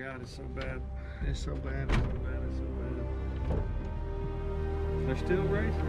God, it's so bad. It's so bad, it's so bad, it's so bad. They're still racing.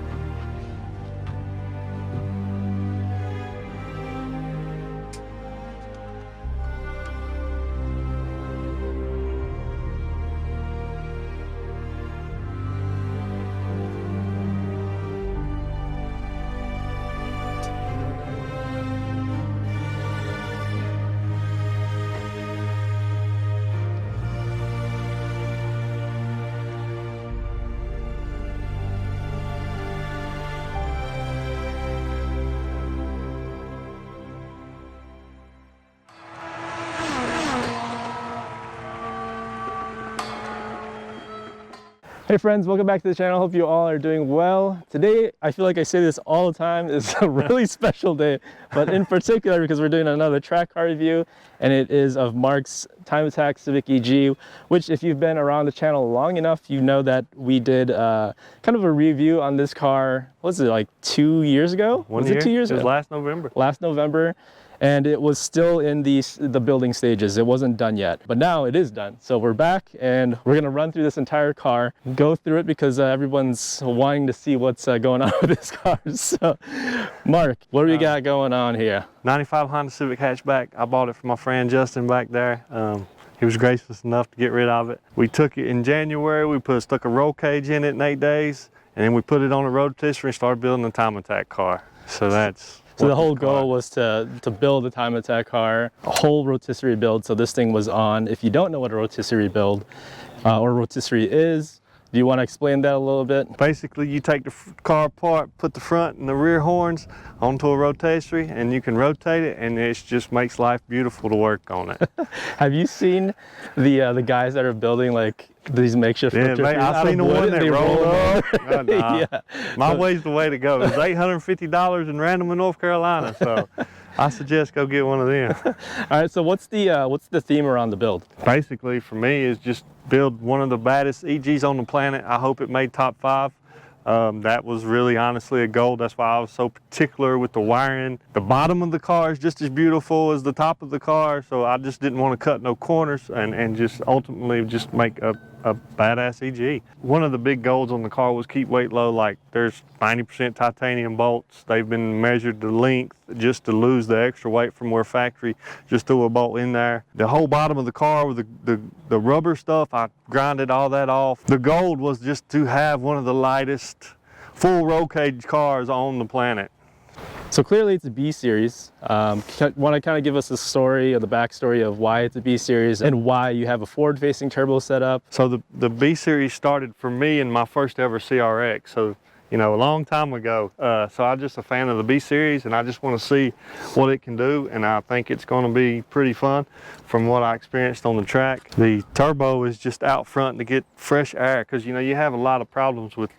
Hey friends, welcome back to the channel. Hope you all are doing well. Today, I feel like I say this all the time, is a really special day, but in particular because we're doing another track car review, and it is of Mark's Time Attack Civic EG, which if you've been around the channel long enough, you know that we did kind of a review on this car, what was it, like 2 years ago? Was it 2 years ago? It was last November. Last November. And it was still in the building stages. It wasn't done yet, but now it is done. So we're back and we're gonna run through this entire car, go through it because everyone's wanting to see what's going on with this car. So Mark, what do we got going on here? 95 Honda Civic hatchback. I bought it from my friend Justin back there. He was gracious enough to get rid of it. We took it in January. We stuck a roll cage in it in 8 days, and then we put it on a rotisserie and started building the Time Attack car. So that's So the whole goal was to build a Time Attack car, a whole rotisserie build. So this thing was on. If you don't know what a rotisserie build or rotisserie is, do you want to explain that a little bit? Basically, you take the car apart, put the front and the rear horns onto a rotisserie, and you can rotate it, and it just makes life beautiful to work on it. Have you seen the guys that are building like these makeshift rotisseries? I've seen the one that roll over. Oh, nah. Yeah. My way's the way to go. It's $850 in Randleman, North Carolina, so I suggest go get one of them. All right, so what's the theme around the build? Basically, for me, is just build one of the baddest EGs on the planet. I hope it made top 5. That was really honestly a goal. That's why I was so particular with the wiring. The bottom of the car is just as beautiful as the top of the car, so I just didn't want to cut no corners and just ultimately just make a badass EG. One of the big goals on the car was keep weight low. Like there's 90% titanium bolts. They've been measured to length just to lose the extra weight from where factory just threw a bolt in there. The whole bottom of the car with the rubber stuff, I grinded all that off. The goal was just to have one of the lightest full roll cage cars on the planet. So clearly it's a B series. Want to kind of give us the story or the backstory of why it's a B series and why you have a forward facing turbo setup? So the B series started for me in my first ever CRX. So, you know, a long time ago. So I'm just a fan of the B series, and I just want to see what it can do, and I think it's going to be pretty fun from what I experienced on the track. The turbo is just out front to get fresh air, because, you know, you have a lot of problems with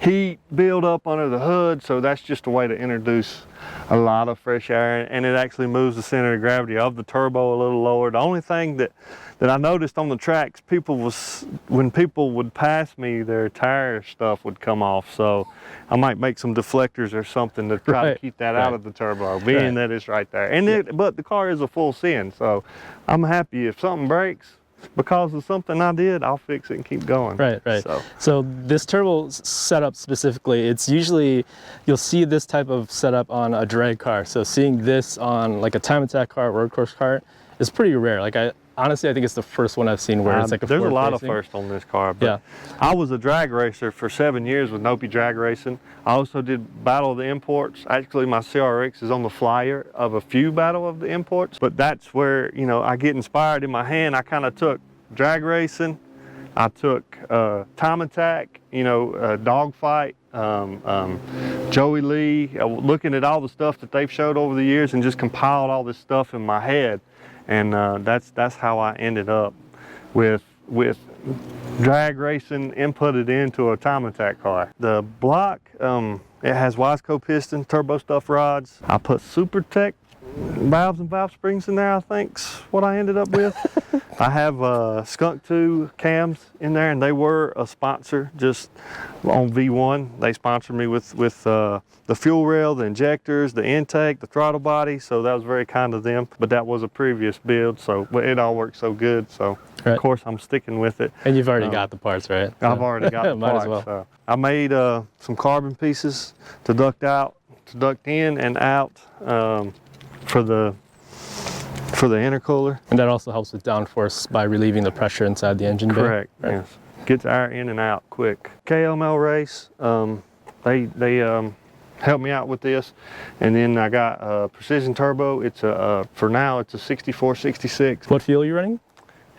heat build up under the hood, so that's just a way to introduce a lot of fresh air, and it actually moves the center of gravity of the turbo a little lower. The only thing that I noticed on the tracks, when people would pass me, their tire stuff would come off, so I might make some deflectors or something to try to keep that out of the turbo, being that it's right there. And but the car is a full sin, so I'm happy if something breaks because of something I did, I'll fix it and keep going. Right. So this turbo setup specifically, it's usually, you'll see this type of setup on a drag car. So seeing this on like a Time Attack car, road course car, is pretty rare. Like honestly, I think it's the first one I've seen where it's like a there's a lot of firsts on this car, but I was a drag racer for 7 years with Nopi Drag Racing. I also did Battle of the Imports. Actually, my CRX is on the flyer of a few Battle of the Imports, but that's where, you know, I get inspired in my hand. I kind of took drag racing, I took Time Attack, you know, Dogfight, Joey Lee, looking at all the stuff that they've showed over the years and just compiled all this stuff in my head. And that's how I ended up with drag racing inputted into a Time Attack car. The block, it has Wiseco piston, turbo stuff rods. I put SuperTech valves and valve springs in there, I think's what I ended up with. I have Skunk 2 cams in there, and they were a sponsor just on V1. They sponsored me with the fuel rail, the injectors, the intake, the throttle body, so that was very kind of them. But that was a previous build, so it all worked so good, so of course I'm sticking with it. And you've already got the parts, right? So. I've already got the Might parts. as well. So. I made some carbon pieces to duct in and out for the intercooler. And that also helps with downforce by relieving the pressure inside the engine bay. Correct. Right? Yes. Gets air in and out quick. KML Race. They helped me out with this, and then I got Precision Turbo. It's for now it's a 6466. What fuel are you running?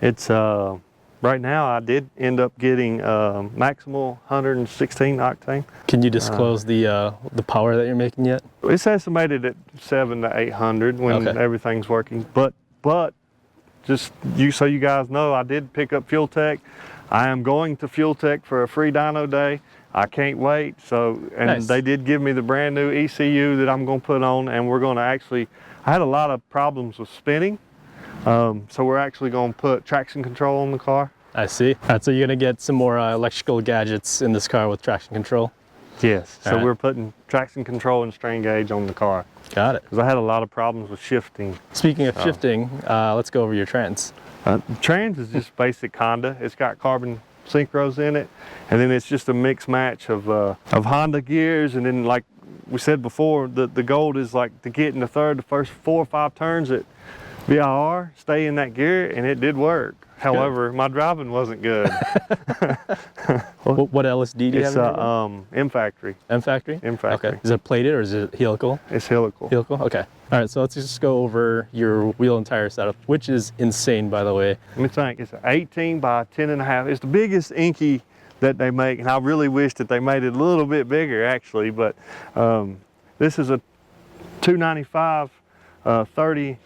It's right now I did end up getting maximal 116 octane. Can you disclose the power that you're making yet? It's estimated at 700 to 800 when everything's working. But just so you guys know, I did pick up Fuel Tech. I am going to Fuel Tech for a free dyno day. I can't wait. So, and nice. They did give me the brand new ECU that I'm going to put on, and we're going to actually. I had a lot of problems with spinning, so we're actually going to put traction control on the car. I see. All right, so you're going to get some more electrical gadgets in this car with traction control? Yes. So right. We're putting traction control and strain gauge on the car. Got it. Because I had a lot of problems with shifting. Speaking of shifting, let's go over your trans. Trans is just basic Honda. It's got carbon synchros in it, and then it's just a mix match of Honda gears, and then like we said before, the goal is like to get in the first 4 or 5 turns at VIR, stay in that gear, and it did work. However, my driving wasn't good. What LSD do you have? It's M Factory. M Factory? M Factory. Okay. Is it plated or is it helical? It's helical. Helical? Okay. All right, so let's just go over your wheel and tire setup, which is insane, by the way. Let me think. It's 18 by 10.5. It's the biggest Inky that they make, and I really wish that they made it a little bit bigger, actually. But this is a 295 30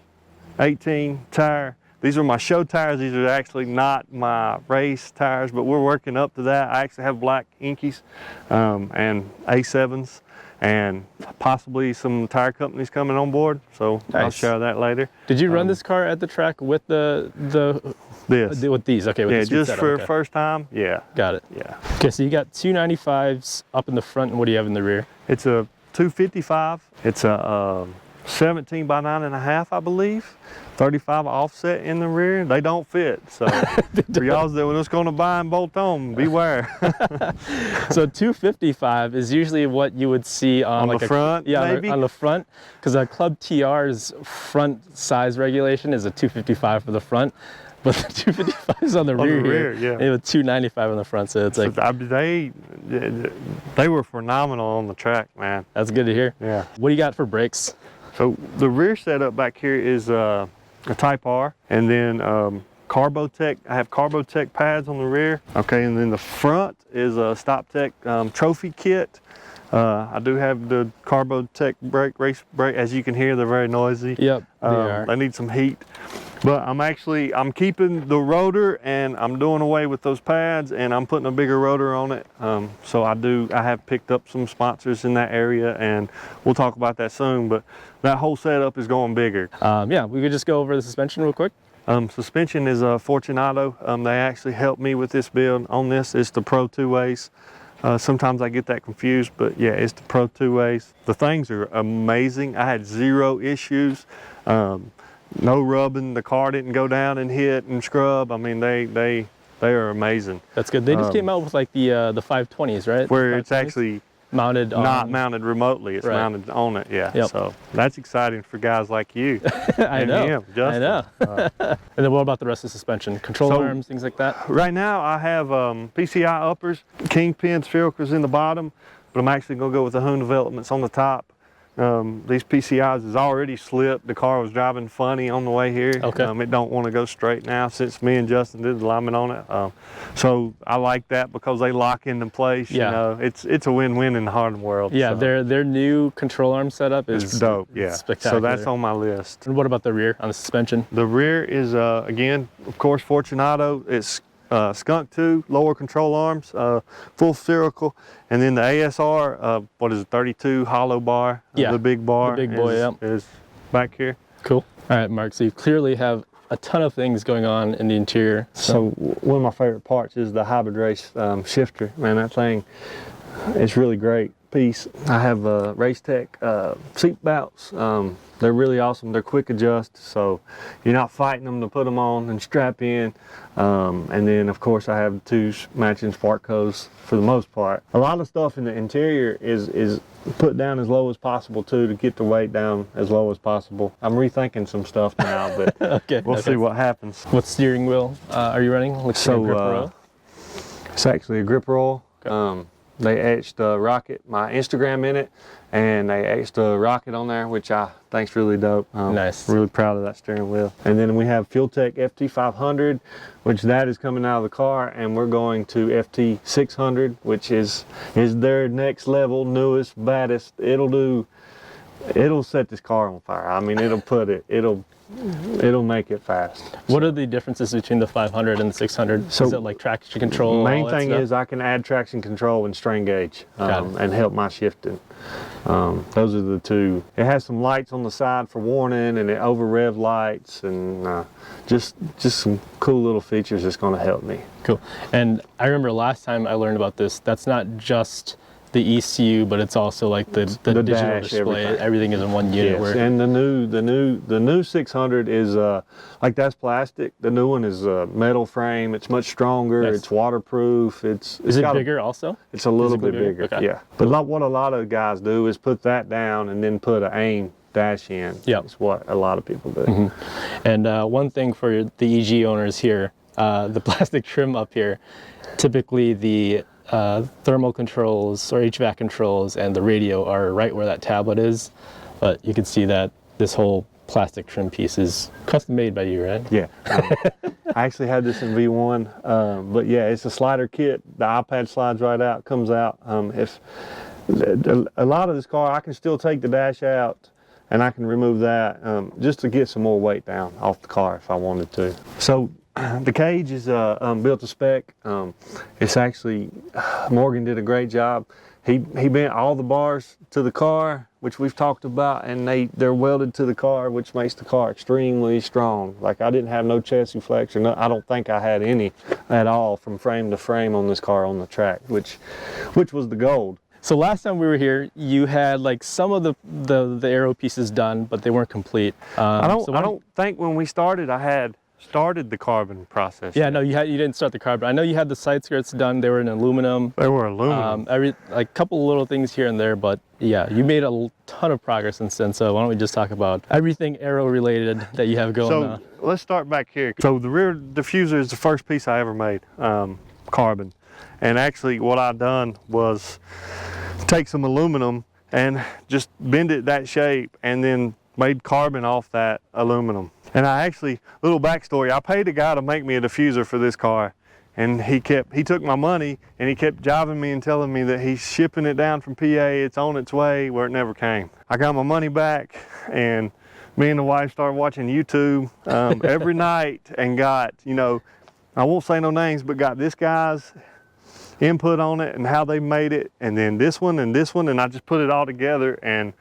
18 tire. These are my show tires. These are actually not my race tires, but we're working up to that. I actually have black Inkies and A7s, and possibly some tire companies coming on board. So nice. I'll share that later. Did you run this car at the track with with these? Okay, with yeah, the just setup. for first time. Yeah. Got it. Yeah. Okay, so you got 295s up in the front, and what do you have in the rear? It's a 255. It's a 17 by 9.5, I believe. 35 offset in the rear. They don't fit, so for y'all that was going to buy and bolt on, beware. So 255 is usually what you would see on like the front, maybe? on the front, because a Club TR's front size regulation is a 255 for the front, but the 255 is on the rear. Yeah. They have a 295 on the front, so it's like they were phenomenal on the track, man. That's good to hear. Yeah. What do you got for brakes? So the rear setup back here is a Type R, and then Carbotech. I have Carbotech pads on the rear. Okay, and then the front is a StopTech trophy kit. I do have the Carbotech race brake. As you can hear, they're very noisy. Yep, they are. They need some heat. But I'm keeping the rotor, and I'm doing away with those pads, and I'm putting a bigger rotor on it. So I have picked up some sponsors in that area, and we'll talk about that soon, but that whole setup is going bigger. Yeah, we could just go over the suspension real quick. Suspension is a Fortunato. They actually helped me with this build. On this, it's the Pro 2-ways. Sometimes I get that confused, but yeah, it's the Pro 2-ways. The things are amazing. I had 0 issues. No rubbing, the car didn't go down and hit and scrub. I mean, they are amazing. That's good. They just came out with like the 520s, right? Where it's actually mounted on... not mounted remotely, it's mounted on it, yeah. Yep. So that's exciting for guys like you. I know. Him, Justin. I know. And then what about the rest of the suspension? Control arms, things like that? Right now I have PCI uppers, kingpin sphericals in the bottom, but I'm actually going to go with the Hoon developments on the top. These PCIs is already slipped. The car was driving funny on the way here. Okay. It don't want to go straight now since me and Justin did the alignment on it. So I like that because they lock into place. Yeah. You know, it's a win-win in the hard world. Yeah, so. their new control arm setup is dope. Yeah, spectacular. So that's on my list. And what about the rear on the suspension? The rear is again, of course, Fortunato. It's Skunk 2 lower control arms, full spherical, and then the ASR, what is it, 32 hollow bar, yeah, the big bar. The big boy, yeah. Is back here. Cool. All right, Mark, so you clearly have a ton of things going on in the interior. So one of my favorite parts is the hybrid race shifter. Man, that thing is really great piece. I have RaceTech seat belts. They're really awesome. They're quick adjust, so you're not fighting them to put them on and strap in. And then of course I have two matching spark hoses for the most part. A lot of stuff in the interior is put down as low as possible too, to get the weight down as low as possible. I'm rethinking some stuff now, but okay, we'll see what happens. What steering wheel are you running? Looks like a gripper oil. It's actually a gripper oil. Okay. They etched Rocket, my Instagram in it, and they etched a Rocket on there, which I think's really dope. Nice. Really proud of that steering wheel. And then we have FuelTech FT500, which that is coming out of the car, and we're going to FT600, which is their next level, newest, baddest. It'll set this car on fire. I mean, it'll make it fast. What are the differences between the 500 and the 600? So is it like traction control? Main thing is I can add traction control and strain gauge and help my shifting. Those are the two. It has some lights on the side for warning, and it over rev lights, and just some cool little features that's going to help me. Cool. And I remember last time I learned about this, that's not just the ECU, but it's also like the digital dash, display. Everything is in one unit. Yes, and the new 600 is like, that's plastic. The new one is a metal frame. It's much stronger. Nice. It's waterproof. Is it bigger also? It's a little bit bigger. Okay. Yeah. But what a lot of guys do is put that down and then put an AIM dash in. Yep. That's what a lot of people do. Mm-hmm. And one thing for the EG owners here, the plastic trim up here, typically the thermal controls or HVAC controls and the radio are right where that tablet is, but you can see that this whole plastic trim piece is custom made by you, right? Yeah. I actually had this in V1, but yeah, it's a slider kit. The iPad slides right out, comes out. If a lot of this car, I can still take the dash out and I can remove that just to get some more weight down off the car if I wanted to. So the cage is built to spec. It's actually, Morgan did a great job. He bent all the bars to the car, which we've talked about, and they're welded to the car, which makes the car extremely strong. Like, I didn't have no chassis flex, or I don't think I had any at all from frame to frame on this car on the track, which was the gold. So last time we were here, you had like some of the aero pieces done, but they weren't complete. I don't think when we started I had started the carbon process. Yeah, no, you didn't start the carbon. I know you had the side skirts done. They were in aluminum. They were aluminum. Like couple little things here and there, but yeah, you made a ton of progress since then. So why don't we just talk about everything aero related that you have going on? So let's start back here. So the rear diffuser is the first piece I ever made, carbon. And actually what I done was take some aluminum and just bend it that shape and then made carbon off that aluminum. And I actually, little backstory, I paid a guy to make me a diffuser for this car, and he took my money and he kept jiving me and telling me that he's shipping it down from PA, it's on its way, where it never came. I got my money back, and me and the wife started watching YouTube every night and got, I won't say no names, but got this guy's input on it and how they made it, and then this one, and I just put it all together and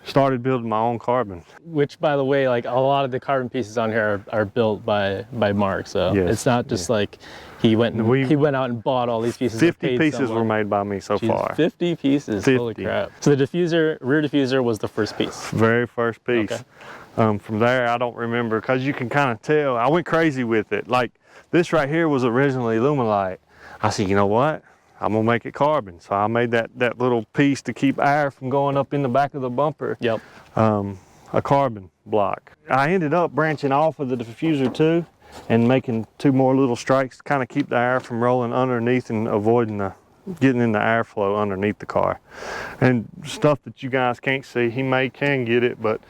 started building my own carbon. Which, by the way, like a lot of the carbon pieces on here are built by Mark, so yes, it's not just like he went out and bought all these pieces. 50 pieces were made by me so far. 50 pieces, 50. Holy crap. So the rear diffuser was the first piece? Very first piece. Okay. From there, I don't remember, because you can kind of tell. I went crazy with it. Like, this right here was originally Luminite. I said, you know what? I'm gonna make it carbon. So I made that little piece to keep air from going up in the back of the bumper. Yep. A carbon block. I ended up branching off of the diffuser too and making two more little strikes to kind of keep the air from rolling underneath and avoiding getting in the airflow underneath the car. And stuff that you guys can't see, he can get it, but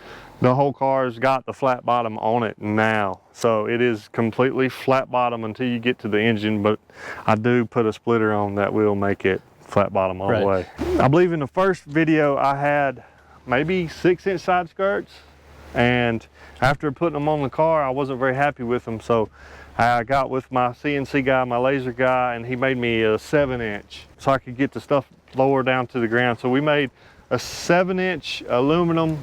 the whole car's got the flat bottom on it now. So it is completely flat bottom until you get to the engine, but I do put a splitter on that will make it flat bottom all the way. I believe in the first video I had maybe 6-inch side skirts, and after putting them on the car, I wasn't very happy with them. So I got with my CNC guy, my laser guy, and he made me a 7-inch so I could get the stuff lower down to the ground. So we made a 7-inch aluminum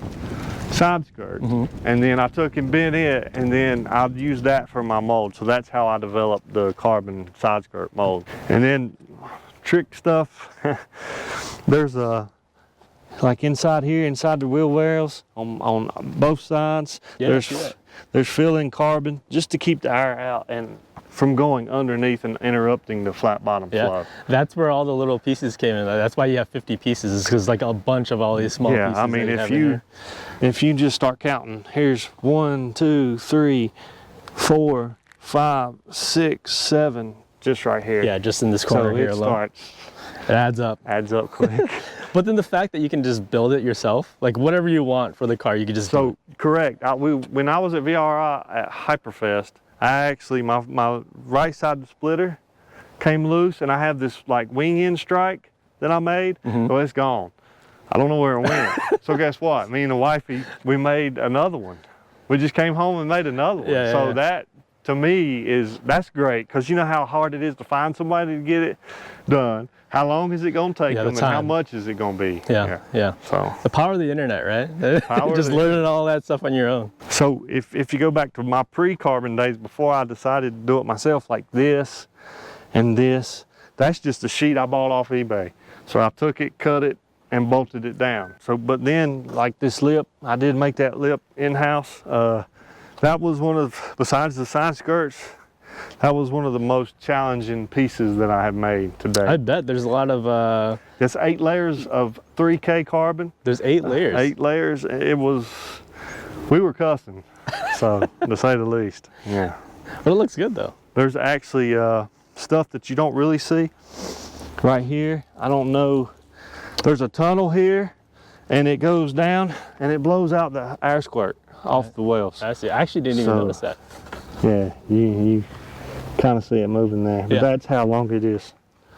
side skirt, and then I took and bent it, and then I'd use that for my mold. So that's how I developed the carbon side skirt mold. And then trick stuff, there's a like inside here, inside the wheel wells on both sides, there's fill-in carbon just to keep the air out and from going underneath and interrupting the flat bottom flow. That's where all the little pieces came in. That's why you have 50 pieces, is because like a bunch of all these small pieces. Yeah, I mean, if you just start counting, here's 1, 2, 3, 4, 5, 6, 7, just right here. Yeah, just in this corner here alone. It adds up. Adds up quick. But then the fact that you can just build it yourself, like whatever you want for the car, you can just do it. Correct. When I was at VRI at Hyperfest, I actually, my right side splitter came loose, and I have this like wing end strike that I made. Well, it's gone. I don't know where it went. So guess what? Me and the wifey, we made another one. We just came home and made another one. That, to me, that's great, because you know how hard it is to find somebody to get it done. How long is it going to take them, and how much is it going to be? Yeah. So the power of the internet, right? Just learning all that stuff on your own. So if you go back to my pre-carbon days, before I decided to do it myself, like this and this, that's just a sheet I bought off eBay. So I took it, cut it, and bolted it down. So, but then like this lip, I did make that lip in-house. That was one of, besides the side skirts, that was one of the most challenging pieces that I have made today. I bet there's a lot of... There's 8 layers of 3K carbon. There's 8 layers? 8 layers. It was, we were cussing, so to say the least. Yeah. But it looks good though. There's actually stuff that you don't really see right here. I don't know. There's a tunnel here, and it goes down, and it blows out the air squirt off the wells. I see. I actually didn't even notice that. Yeah, you kind of see it moving there, but that's how long it is.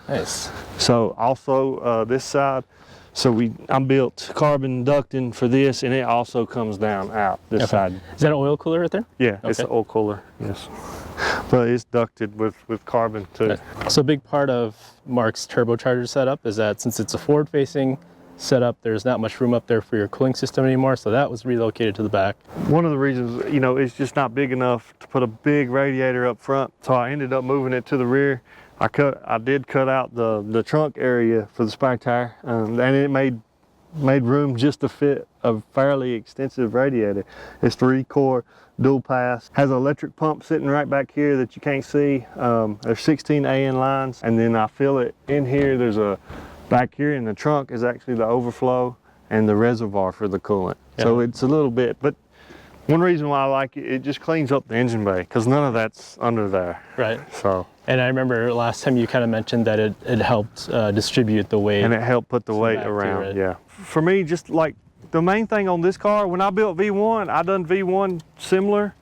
Nice. So also this side, I built carbon ducting for this, and it also comes down out this side. Is that an oil cooler right there? Yeah, it's an oil cooler, yes. But it's ducted with carbon too. So a big part of Mark's turbocharger setup is that since it's a forward-facing setup, there's not much room up there for your cooling system anymore, so that was relocated to the back. One of the reasons, it's just not big enough to put a big radiator up front, so I ended up moving it to the rear. I did cut out the trunk area for the spare tire, and it made room just to fit a fairly extensive radiator. It's 3-core dual pass, has an electric pump sitting right back here that you can't see. There's 16 AN lines, and then I fill it in here. There's a back here in the trunk is actually the overflow and the reservoir for the coolant. So it's a little bit, but one reason why I like it, it just cleans up the engine bay, because none of that's under there. Right. So. And I remember last time you kind of mentioned that it helped distribute the weight. And it helped put the weight around, yeah. For me, just like the main thing on this car, when I built V1, I done V1 similar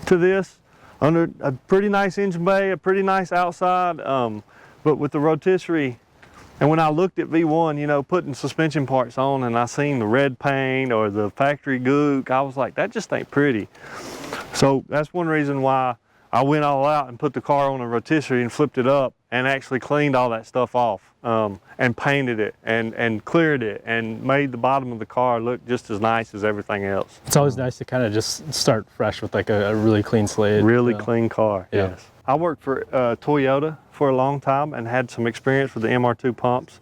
to this, under a pretty nice engine bay, a pretty nice outside, but with the rotisserie. And when I looked at V1, putting suspension parts on, and I seen the red paint or the factory gook, I was like, that just ain't pretty. So that's one reason why I went all out and put the car on a rotisserie and flipped it up and actually cleaned all that stuff off, and painted it and cleared it and made the bottom of the car look just as nice as everything else. It's always nice to kind of just start fresh with like a really clean slate. Really clean car, yes. I worked for Toyota for a long time and had some experience with the MR2 pumps.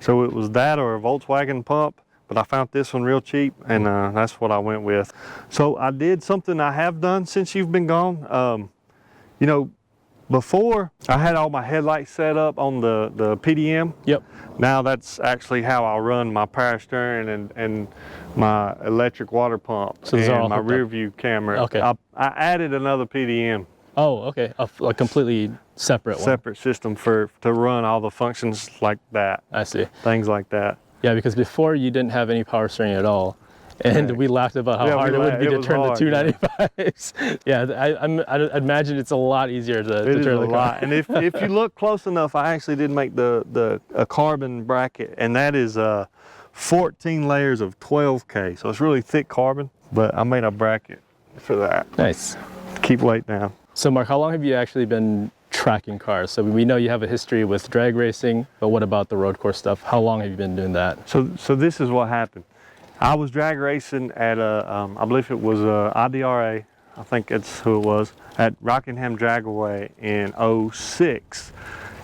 So it was that or a Volkswagen pump, but I found this one real cheap, and that's what I went with. So I did something I have done since you've been gone. Before I had all my headlights set up on the PDM. Yep. Now that's actually how I run my power steering and my electric water pump, so and my rear view camera. Okay. I added another PDM. Oh, okay. A completely separate one. Separate system to run all the functions like that. I see. Things like that. Yeah, because before you didn't have any power steering at all. And we laughed about how hard it would be to turn the 295s. Yeah, I imagine it's a lot easier to turn the car. And if you look close enough, I actually did make a carbon bracket, and that is 14 layers of 12K. So it's really thick carbon, but I made a bracket for that. Nice. To keep weight down. So Mark, how long have you actually been tracking cars? So we know you have a history with drag racing, but what about the road course stuff? How long have you been doing that? So this is what happened. I was drag racing at I believe it was IDRA, I think that's who it was, at Rockingham Dragaway in '06.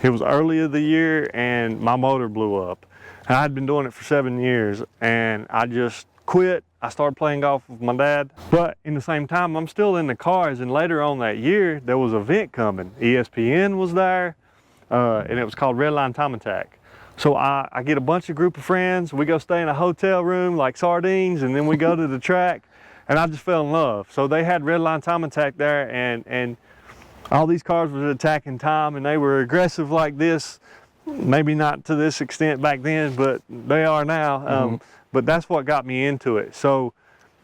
It was early of the year and my motor blew up. And I had been doing it for 7 years and I just quit. I started playing golf with my dad, but in the same time, I'm still in the cars. And later on that year, there was an event coming. ESPN was there, and it was called Redline Time Attack. So I get a group of friends, we go stay in a hotel room like sardines, and then we go to the track, and I just fell in love. So they had Redline Time Attack there, and all these cars were attacking time, and they were aggressive like this. Maybe not to this extent back then, but they are now. But that's what got me into it. So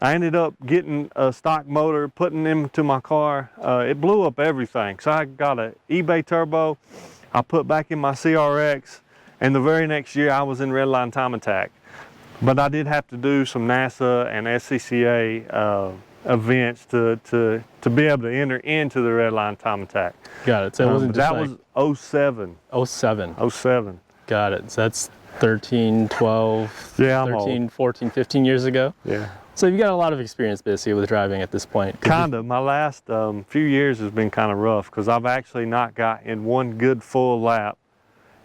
I ended up getting a stock motor, putting them into my car. It blew up everything. So I got an eBay turbo, I put back in my CRX, and the very next year I was in Redline Time Attack. But I did have to do some NASA and SCCA events to be able to enter into the Redline Time Attack. Got it. So it wasn't just that was 07. 07. 07. Got it. So that's 13, 12, Yeah, I'm 13, old. 14, 15 years ago. Yeah. So you've got a lot of experience basically with driving at this point. Kind of. My last few years has been kind of rough because I've actually not got in one good full lap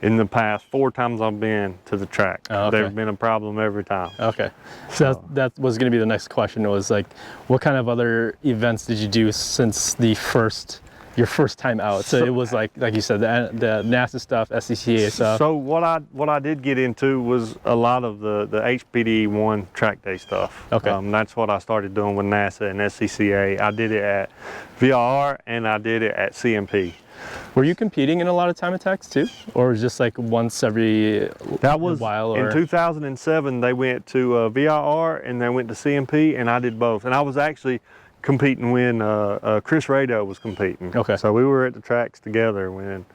in the past 4 times I've been to the track. Oh, okay. There's been a problem every time. Okay. So that was going to be the next question. It was like, what kind of other events did you do since your first time out? So it was like you said, the NASA stuff, SCCA stuff. So what I did get into was a lot of the HPD1 track day stuff. Okay. That's what I started doing with NASA and SCCA. I did it at VRR and I did it at CMP. Were you competing in a lot of time attacks too? Or was it just like once every while? Or? In 2007, they went to VRR and they went to CMP, and I did both. And I was actually competing when Chris Rado was competing. Okay. So we were at the tracks together when,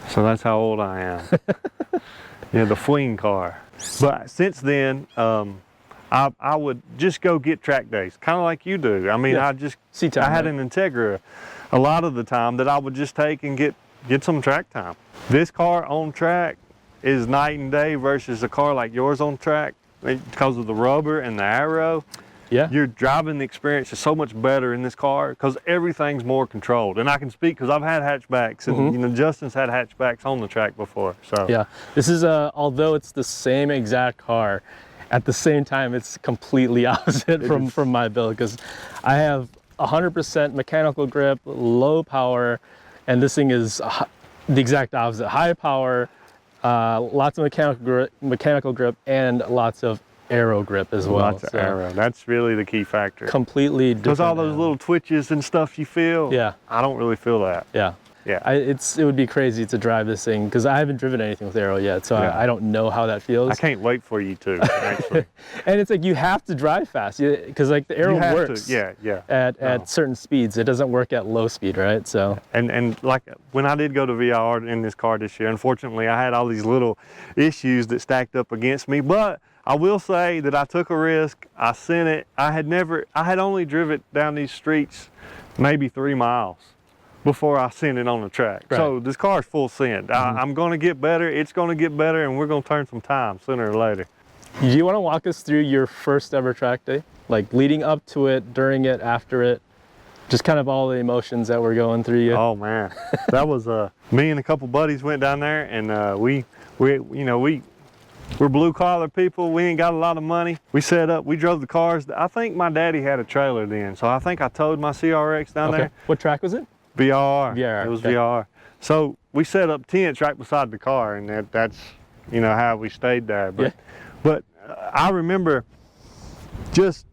so that's how old I am. Yeah, the Fwing car. But since then, I would just go get track days, kind of like you do. I mean, yeah. I had an Integra a lot of the time that I would just take and get some track time. This car on track is night and day versus a car like yours on track because of the rubber and the aero. Yeah. Your driving experience is so much better in this car because everything's more controlled. And I can speak because I've had hatchbacks, and you know, Justin's had hatchbacks on the track before. So yeah, this is although it's the same exact car, at the same time it's completely opposite from my build, because I have 100% mechanical grip, low power, and this thing is the exact opposite. High power, lots of mechanical grip, and lots of aero grip as well. Lots of aero. That's really the key factor. Completely different. Because all those little twitches and stuff you feel, yeah, I don't really feel that. Yeah. Yeah. It would be crazy to drive this thing because I haven't driven anything with aero yet, so yeah. I don't know how that feels. I can't wait for you to, actually. And it's like you have to drive fast because like the aero works. At certain speeds. It doesn't work at low speed, right? So. And like when I did go to VR in this car this year, unfortunately I had all these little issues that stacked up against me, but I will say that I took a risk. I sent it. I had only driven down these streets maybe 3 miles before I sent it on the track. Right. So this car's full send. I'm going to get better. It's going to get better, and we're going to turn some time sooner or later. Do you want to walk us through your first ever track day? Like leading up to it, during it, after it? Just kind of all the emotions that were going through you. Oh man, that was me and a couple buddies went down there, and we're blue collar people. We ain't got a lot of money. We set up, we drove the cars. I think my daddy had a trailer then, so I think I towed my CRX down there. What track was it? VR. VR. It was VR. So we set up tents right beside the car, and that's how we stayed there. But I remember just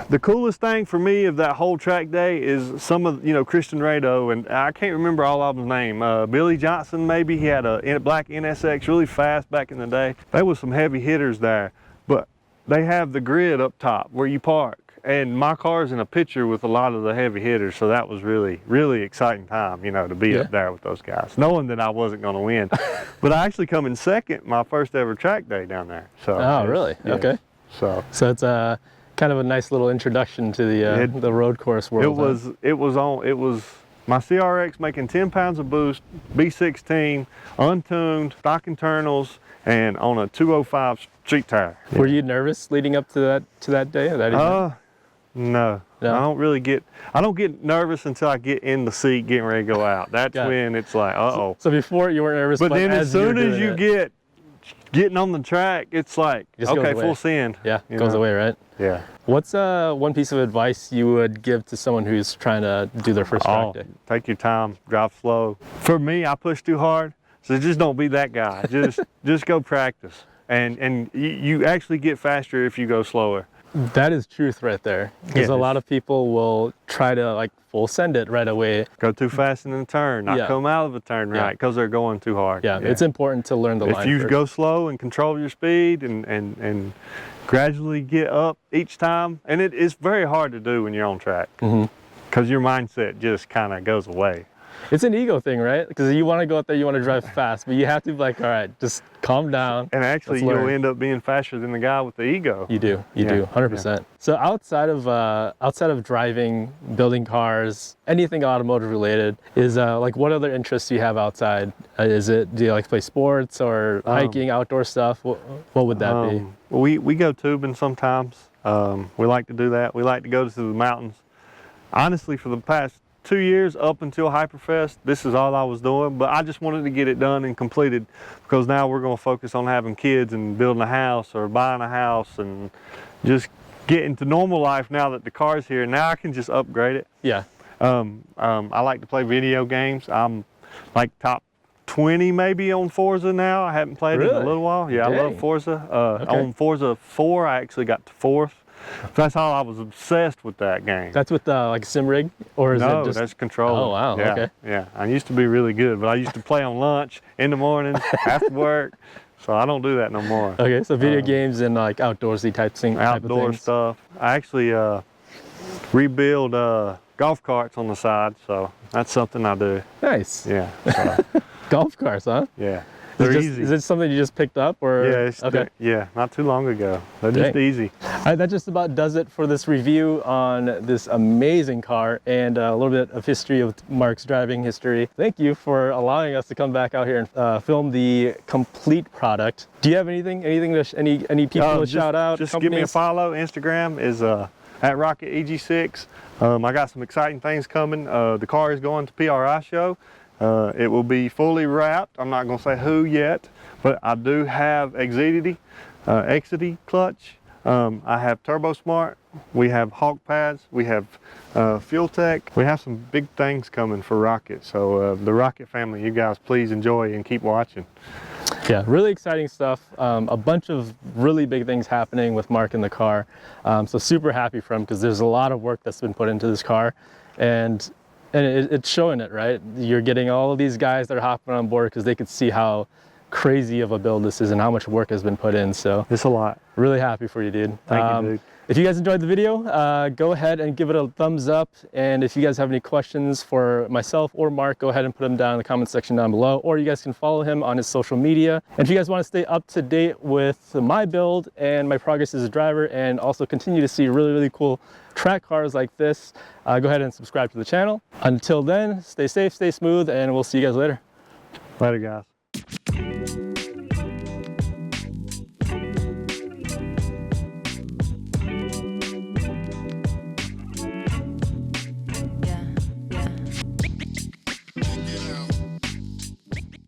the coolest thing for me of that whole track day is some of Christian Rado, and I can't remember all of them name. Billy Johnson, maybe. He had a black NSX, really fast back in the day. There was some heavy hitters there, but they have the grid up top where you park. And my car's in a picture with a lot of the heavy hitters, so that was really, really exciting time, to be up there with those guys, knowing that I wasn't going to win. But I actually come in second my first ever track day down there. So. Oh, really? Yeah. Okay. So it's kind of a nice little introduction to the road course world. It was My CRX making 10 pounds of boost, B16, untuned, stock internals, and on a 205 street tire. Were you nervous leading up to that day? Or that event? No. I don't get nervous until I get in the seat getting ready to go out. That's when it's like, uh-oh. So before you weren't nervous, but then as soon as you getting on the track, it's like, okay, full send. Yeah, it goes away, right? Yeah. What's one piece of advice you would give to someone who's trying to do their first track day? Take your time, drive slow. For me, I push too hard, so just don't be that guy. Just go practice. And you actually get faster if you go slower. That is truth right there. Because a lot of people will try to like full send it right away. Go too fast in the turn, not come out of a turn right, because they're going too hard. Yeah, it's important to learn the line. If you go slow and control your speed and gradually get up each time, and it's very hard to do when you're on track, because your mindset just kind of goes away. It's an ego thing, right? Because you want to go out there, you want to drive fast, but you have to be like, all right, just calm down. And actually, you'll end up being faster than the guy with the ego. You do, 100%. Yeah. So outside of driving, building cars, anything automotive related, is like what other interests do you have outside? Do you like to play sports or hiking, outdoor stuff? What would that be? We go tubing sometimes. We like to do that. We like to go to the mountains. Honestly, for the past 2 years up until Hyperfest, this is all I was doing, but I just wanted to get it done and completed, because now we're going to focus on having kids and building a house or buying a house and just get into normal life now that the car's here. Now I can just upgrade it. Yeah. I like to play video games. I'm like top 20 maybe on Forza now. I haven't played it in a little while. Yeah, I love Forza. On Forza 4, I actually got to 4th. That's how I was obsessed with that game. That's with like a sim rig, or is it just? No, that's controller. Oh wow, yeah, okay. Yeah, I used to be really good, but I used to play on lunch, in the mornings, after work. So I don't do that no more. Okay, so video games and like outdoorsy type things. Outdoor stuff. I actually rebuild golf carts on the side, so that's something I do. Nice. Yeah. So. Golf carts, huh? Yeah. Is it something you just picked up, or? Yeah, not too long ago. They're just easy. All right, that just about does it for this review on this amazing car and a little bit of history of Mark's driving history. Thank you for allowing us to come back out here and film the complete product. Do you have any people to shout out? Just give me a follow. Instagram is at Rocket EG6. I got some exciting things coming. The car is going to PRI show. It will be fully wrapped. I'm not going to say who yet, but I do have Exidity, clutch. I have Turbo Smart. We have Hawk pads. We have Fuel Tech. We have some big things coming for Rocket. So the Rocket family, you guys please enjoy and keep watching. Yeah, really exciting stuff. A bunch of really big things happening with Mark in the car. So super happy for him, because there's a lot of work that's been put into this car, and it's showing it, right? You're getting all of these guys that are hopping on board because they could see how crazy of a build this is and how much work has been put in. So it's a lot. Really happy for you, dude. Thank you, dude. If you guys enjoyed the video, go ahead and give it a thumbs up. And if you guys have any questions for myself or Mark, go ahead and put them down in the comment section down below, or you guys can follow him on his social media. And if you guys want to stay up to date with my build and my progress as a driver, and also continue to see really, really cool track cars like this, go ahead and subscribe to the channel. Until then, stay safe, stay smooth, and we'll see you guys later. Later, guys.